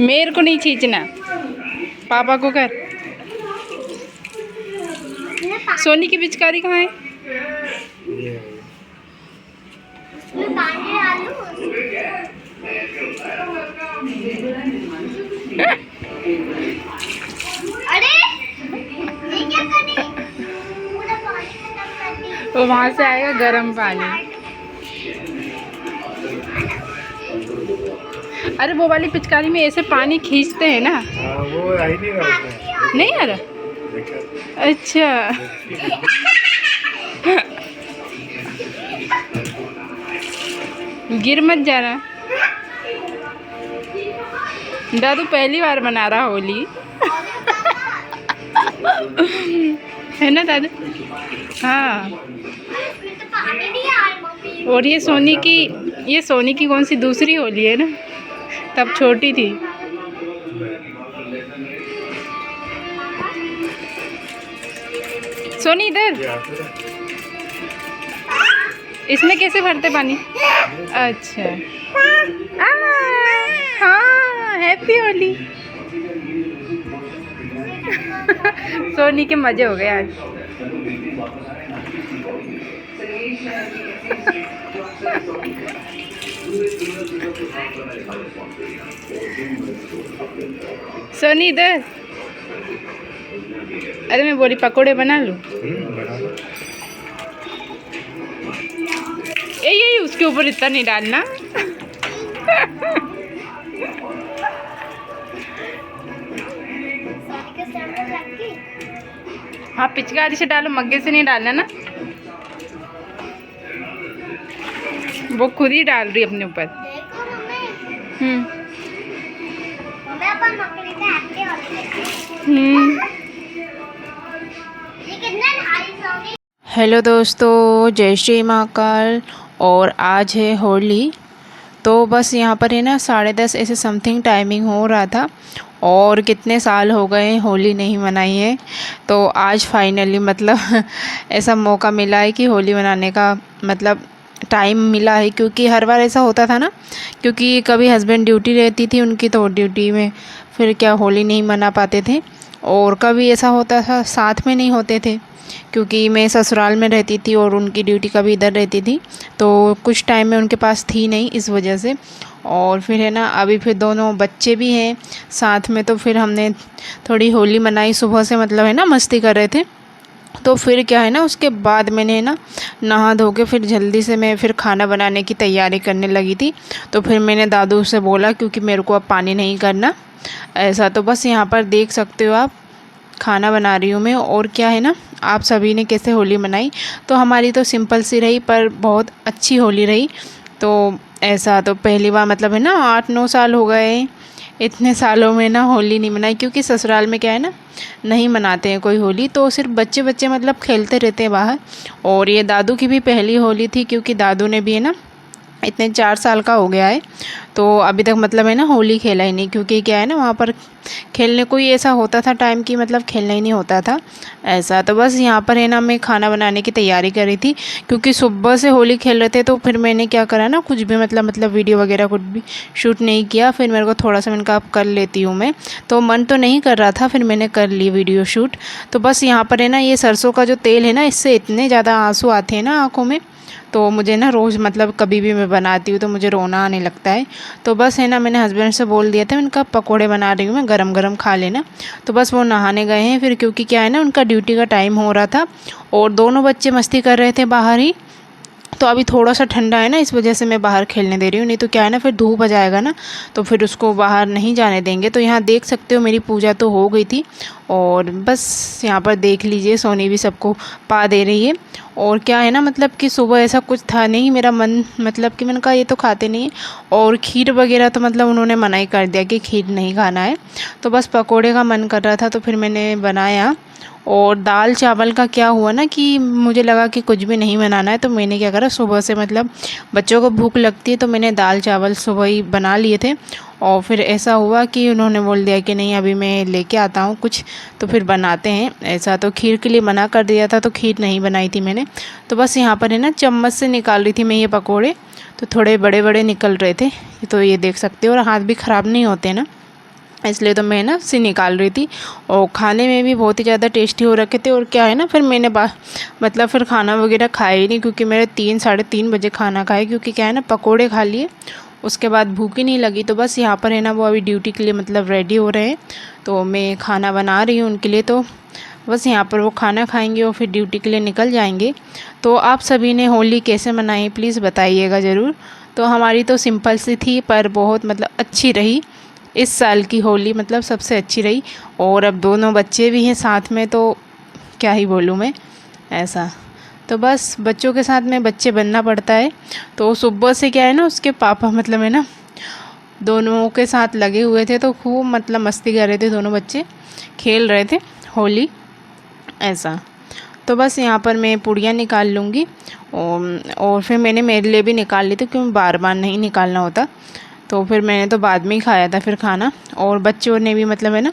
मेरे को नहीं खींचना, पापा को कर। सोनी की पिचकारी कहाँ है? अरे ये क्या कर रही? पूरा पानी खत्म कर दी। तो वहाँ से आएगा गर्म पानी। अरे वो वाली पिचकारी में ऐसे पानी खींचते हैं ना। वो आई नहीं रहा उसमें। नहीं आ रहा? अच्छा। गिर मत जाना। दादू पहली बार मना रहा होली। है ना दादू? हाँ। और ये सोनी की कौन सी दूसरी होली है ना, तब छोटी थी। सोनी इधर, इसमें कैसे भरते पानी? अच्छा। हाँ, हैप्पी होली। सोनी के मजे हो गए आज। सोनी इधर। अरे मैं बोली पकोड़े बना लूं। यही उसके ऊपर इतना नहीं डालना। हाँ, पिचकारी से डालो, मग्गे से नहीं डालना ना। वो खुद ही डाल रही अपने ऊपर। हेलो दोस्तों, जय श्री महाकाल। और आज है होली। तो बस यहाँ पर है ना 10:30 ऐसे समथिंग टाइमिंग हो रहा था। और कितने साल हो गए होली नहीं मनाई है। तो आज फाइनली मतलब ऐसा मौका मिला है कि होली मनाने का मतलब टाइम मिला है। क्योंकि हर बार ऐसा होता था ना, क्योंकि कभी हस्बैंड ड्यूटी रहती थी उनकी, तो ड्यूटी में फिर क्या होली नहीं मना पाते थे। और कभी ऐसा होता था साथ में नहीं होते थे, क्योंकि मैं ससुराल में रहती थी और उनकी ड्यूटी कभी इधर रहती थी। तो कुछ टाइम में उनके पास थी नहीं, इस वजह से। और फिर है ना अभी फिर दोनों बच्चे भी हैं साथ में, तो फिर हमने थोड़ी होली मनाई सुबह से, मतलब है ना मस्ती कर रहे थे। तो फिर क्या है ना, उसके बाद मैंने है ना नहा धो के फिर जल्दी से मैं फिर खाना बनाने की तैयारी करने लगी थी। तो फिर मैंने दादू से बोला, क्योंकि मेरे को अब पानी नहीं करना ऐसा। तो बस यहाँ पर देख सकते हो आप, खाना बना रही हूँ मैं। और क्या है ना, आप सभी ने कैसे होली मनाई? तो हमारी तो सिंपल सी रही, पर बहुत अच्छी होली रही। तो ऐसा तो पहली बार मतलब है ना 8-9 साल हो गए, इतने सालों में ना होली नहीं मनाई। क्योंकि ससुराल में क्या है ना, नहीं मनाते हैं कोई होली, तो सिर्फ बच्चे बच्चे मतलब खेलते रहते हैं बाहर। और ये दादू की भी पहली होली थी, क्योंकि दादू ने भी है ना इतने 4 साल का हो गया है, तो अभी तक मतलब है ना होली खेला ही नहीं। क्योंकि क्या है ना, वहाँ पर खेलने कोई ऐसा होता था टाइम की मतलब खेलना ही नहीं होता था ऐसा। तो बस यहाँ पर है ना मैं खाना बनाने की तैयारी कर रही थी, क्योंकि सुबह से होली खेल रहे थे। तो फिर मैंने क्या करा ना, कुछ भी मतलब वीडियो वगैरह कुछ भी शूट नहीं किया। फिर मेरे को थोड़ा सा मैंने कहा अब कर लेती हूँ मैं, तो मन तो नहीं कर रहा था, फिर मैंने कर ली वीडियो शूट। तो बस यहाँ पर है ना ये सरसों का जो तेल है ना, इससे इतने ज़्यादा आंसू आते हैं ना आँखों में। तो मुझे ना रोज़ मतलब कभी भी मैं बनाती हूँ तो मुझे रोना आने लगता है। तो बस है ना मैंने हस्बैंड से बोल दिया था, मैंने कहा पकोड़े बना रही हूँ मैं, गरम गरम खा लेना। तो बस वो नहाने गए हैं फिर, क्योंकि क्या है ना उनका ड्यूटी का टाइम हो रहा था। और दोनों बच्चे मस्ती कर रहे थे बाहर ही। तो अभी थोड़ा सा ठंडा है ना, इस वजह से मैं बाहर खेलने दे रही हूँ, नहीं तो क्या है ना फिर धूप आ जाएगा ना, तो फिर उसको बाहर नहीं जाने देंगे। तो यहाँ देख सकते हो मेरी पूजा तो हो गई थी। और बस यहाँ पर देख लीजिए सोनी भी सबको पा दे रही है। और क्या है ना, मतलब कि सुबह ऐसा कुछ था नहीं, मेरा मन मतलब कि मैंने कहा ये तो खाते नहीं है। और खीर वगैरह तो मतलब उन्होंने मना ही कर दिया कि खीर नहीं खाना है। तो बस पकोड़े का मन कर रहा था, तो फिर मैंने बनाया। और दाल चावल का क्या हुआ ना कि मुझे लगा कि कुछ भी नहीं बनाना है, तो मैंने क्या करा, सुबह से मतलब बच्चों को भूख लगती है, तो मैंने दाल चावल सुबह ही बना लिए थे। और फिर ऐसा हुआ कि उन्होंने बोल दिया कि नहीं अभी मैं लेके आता हूँ कुछ, तो फिर बनाते हैं ऐसा। तो खीर के लिए मना कर दिया था, तो खीर नहीं बनाई थी मैंने। तो बस यहाँ पर है ना चम्मच से निकाल रही थी मैं ये पकोड़े, तो थोड़े बड़े बड़े निकल रहे थे। तो ये देख सकते हो, और हाथ भी ख़राब नहीं होते ना, इसलिए तो मैं ना से निकाल रही थी। और खाने में भी बहुत ही ज़्यादा टेस्टी हो रखे थे। और क्या है ना, फिर मैंने मतलब फिर खाना वगैरह खाया ही नहीं, क्योंकि मेरे 3 साढ़े 3 बजे खाना खाए, क्योंकि क्या है ना पकोड़े खा लिए, उसके बाद भूख ही नहीं लगी। तो बस यहाँ पर है ना वो अभी ड्यूटी के लिए मतलब रेडी हो रहे हैं, तो मैं खाना बना रही हूँ उनके लिए। तो बस यहाँ पर वो खाना खाएंगे और फिर ड्यूटी के लिए निकल जाएंगे। तो आप सभी ने होली कैसे मनाई प्लीज़ बताइएगा ज़रूर। तो हमारी तो सिंपल सी थी, पर बहुत मतलब अच्छी रही इस साल की होली, मतलब सबसे अच्छी रही। और अब दोनों बच्चे भी हैं साथ में, तो क्या ही बोलूँ मैं ऐसा। तो बस बच्चों के साथ में बच्चे बनना पड़ता है। तो सुबह से क्या है ना उसके पापा मतलब है ना दोनों के साथ लगे हुए थे, तो खूब मतलब मस्ती कर रहे थे, दोनों बच्चे खेल रहे थे होली ऐसा। तो बस यहाँ पर मैं पूड़ियाँ निकाल लूँगी, और फिर मैंने मेरे लिए भी निकाल ली थी, क्योंकि बार बार नहीं निकालना होता। तो फिर मैंने तो बाद में ही खाया था फिर खाना, और बच्चों ने भी मतलब है ना,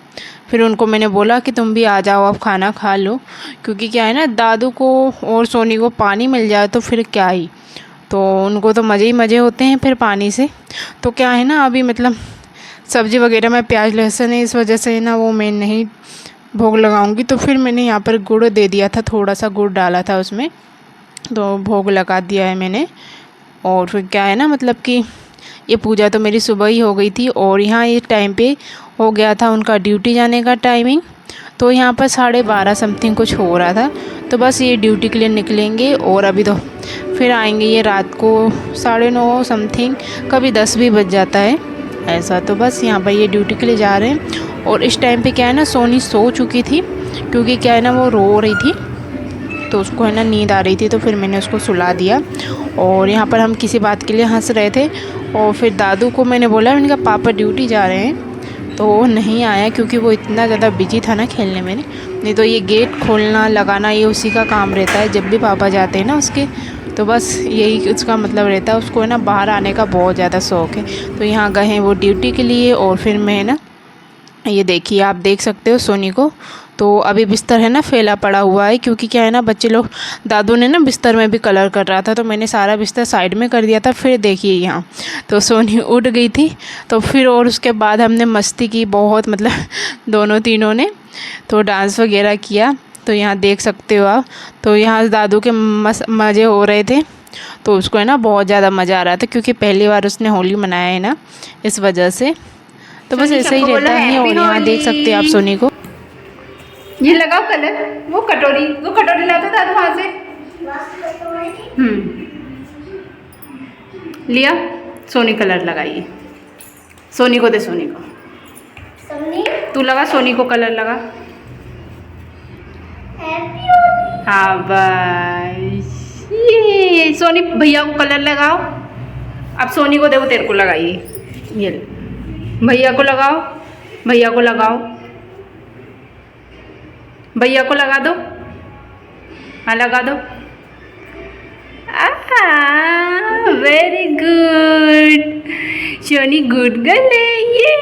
फिर उनको मैंने बोला कि तुम भी आ जाओ अब खाना खा लो, क्योंकि क्या है ना दादू को और सोनी को पानी मिल जाए तो फिर क्या ही, तो उनको तो मज़े ही मज़े होते हैं फिर पानी से। तो क्या है ना अभी मतलब सब्ज़ी वगैरह में प्याज लहसुन है, इस वजह से ना वो मैं नहीं भोग लगाऊंगी। तो फिर मैंने यहाँ पर गुड़ दे दिया था, थोड़ा सा गुड़ डाला था उसमें, तो भोग लगा दिया है मैंने। और फिर क्या है ना मतलब कि ये पूजा तो मेरी सुबह ही हो गई थी, और यहाँ ये टाइम पे हो गया था उनका ड्यूटी जाने का टाइमिंग। तो यहाँ पर 12:30 समथिंग कुछ हो रहा था। तो बस ये ड्यूटी के लिए निकलेंगे, और अभी तो फिर आएंगे ये रात को 9:30 समथिंग, कभी 10 भी बज जाता है ऐसा। तो बस यहाँ पर ये ड्यूटी के लिए जा रहे हैं। और इस टाइम पे क्या है ना सोनी सो चुकी थी, क्योंकि क्या है ना वो रो रही थी, तो उसको है ना नींद आ रही थी, तो फिर मैंने उसको सुला दिया। और यहाँ पर हम किसी बात के लिए हंस रहे थे, और फिर दादू को मैंने बोला, मैंने कहा पापा ड्यूटी जा रहे हैं, तो वो नहीं आया, क्योंकि वो इतना ज़्यादा बिजी था ना खेलने में। नहीं तो ये गेट खोलना लगाना ये उसी का काम रहता है जब भी पापा जाते हैं ना उसके। तो बस यही उसका मतलब रहता है, उसको है ना बाहर आने का बहुत ज़्यादा शौक़ है। तो यहाँ गए हैं वो ड्यूटी के लिए, और फिर मैं ना ये देखिए आप देख सकते हो सोनी को, तो अभी बिस्तर है ना फैला पड़ा हुआ है, क्योंकि क्या है ना बच्चे लोग, दादू ने ना बिस्तर में भी कलर कर रहा था, तो मैंने सारा बिस्तर साइड में कर दिया था। फिर देखिए यहाँ तो सोनी उठ गई थी, तो फिर और उसके बाद हमने मस्ती की बहुत, मतलब दोनों तीनों ने तो डांस वगैरह किया। तो यहाँ देख सकते हो आप, तो यहाँ दादू के मज़े हो रहे थे, तो उसको है ना बहुत ज़्यादा मज़ा आ रहा था, क्योंकि पहली बार उसने होली मनाया है ना, इस वजह से। तो बस ऐसा ही रहता है। और यहाँ देख सकते हैं आप सोनी को, ये लगाओ कलर, वो कटोरी लाते दादू वहाँ से। लिया, सोनी कलर लगाइए, सोनी को दे, सोनी को तू लगा, सोनी को कलर लगा। हाँ बस ये सोनी भैया को कलर लगाओ। अब सोनी को दे, वो तेरे को लगाइए, ये भैया को लगाओ, भैया को लगाओ, भैया को लगा दो, हाँ लगा दो। वेरी गुड शोनी, गुड गर्ल है ये,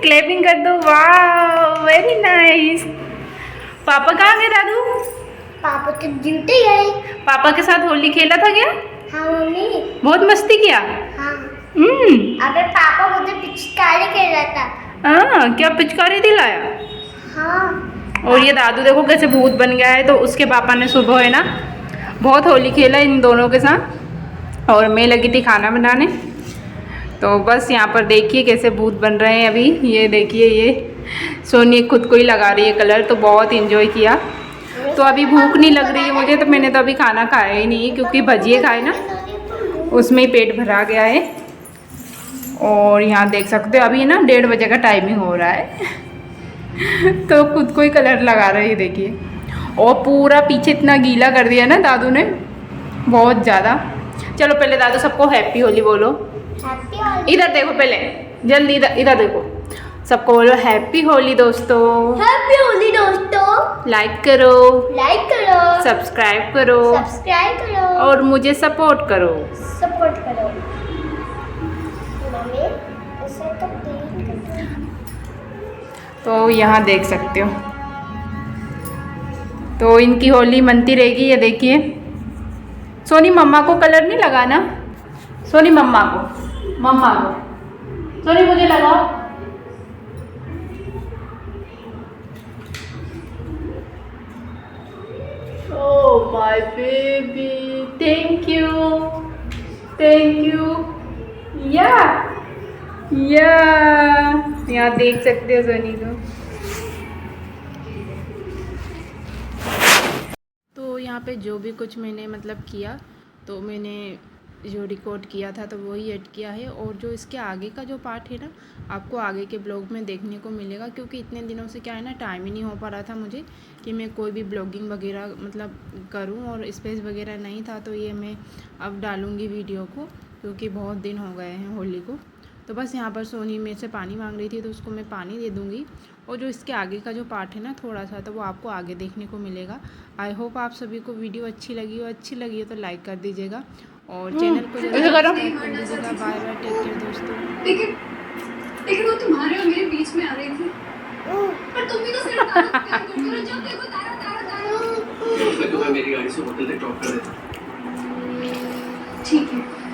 क्लैपिंग कर दो, वाह वेरी नाइस। पापा कहाँ गए दादू? पापा तो ड्यूटी गए। पापा के साथ होली खेला था क्या? हाँ मम्मी। बहुत मस्ती किया। हाँ। अबे पापा मुझे पिचकारी खेल रहा था। हाँ क्या पिचकारी दिलाया? हाँ। और ये दादू देखो कैसे भूत बन गया है। तो उसके पापा ने सुबह है ना बहुत होली खेला इन दोनों के साथ, और मैं लगी थी खाना बनाने। तो बस यहाँ पर देखिए कैसे भूत बन रहे हैं अभी। ये देखिए ये सोनी खुद को ही लगा रही है कलर, तो बहुत इन्जॉय किया। तो अभी भूख नहीं लग रही है मुझे, तो मैंने तो अभी खाना खाया ही नहीं, क्योंकि भजिए खाए ना उसमें ही पेट भरा गया है। और यहाँ देख सकते हो अभी ना 1:30 बजे का टाइमिंग हो रहा है तो खुद को ही कलर लगा रही है देखिए। और पूरा पीछे इतना गीला कर दिया ना दादू ने, बहुत ज़्यादा। चलो पहले दादू सबको हैप्पी होली बोलो। हैप्पी होली। इधर देखो पहले, जल्दी इधर देखो, सबको बोलो हैप्पी होली दोस्तों। हैप्पी होली दोस्तों। लाइक करो, लाइक करो, सब्सक्राइब करो, सब्सक्राइब करो, और मुझे सपोर्ट करो। सपोर्ट करो। मम्मी ऐसे तो तो यहाँ देख सकते हो। तो इनकी होली मनती रहेगी। ये देखिए, सोनी मम्मा को कलर नहीं लगाना, सोनी मम्मा को सोनी मुझे लगाओ। Oh my baby, thank you या यहाँ देख सकते हो सोनी को। तो यहाँ पे जो भी कुछ मैंने मतलब किया, तो मैंने जो रिकॉर्ड किया था तो वही ऐड किया है। और जो इसके आगे का जो पार्ट है ना, आपको आगे के ब्लॉग में देखने को मिलेगा, क्योंकि इतने दिनों से क्या है ना, टाइम ही नहीं हो पा रहा था मुझे कि मैं कोई भी ब्लॉगिंग वगैरह मतलब करूं, और स्पेस वगैरह नहीं था। तो ये मैं अब डालूँगी वीडियो को, क्योंकि बहुत दिन हो गए हैं होली को। तो बस यहाँ पर सोनी मेरे से पानी मांग रही थी, तो उसको मैं पानी दे दूँगी। और जो इसके आगे का जो पार्ट है ना थोड़ा सा, तो वो आपको आगे देखने को मिलेगा। आई होप आप सभी को वीडियो अच्छी लगी हो तो लाइक कर दीजिएगा और चैनल को जरूर सब्सक्राइब कर दीजिएगा। बाय बाय, टेक केयर दोस्तों। लेकिन वो तुम्हारे और मेरे बीच में आ रही थी, पर तुम भी तो सिर्फ तारा प्यार करती हो। जब देखो तारा तारा तारा। मैं तुम्हें मेरी गाड़ी से होटल तक ड्रॉप कर देता। ठीक है।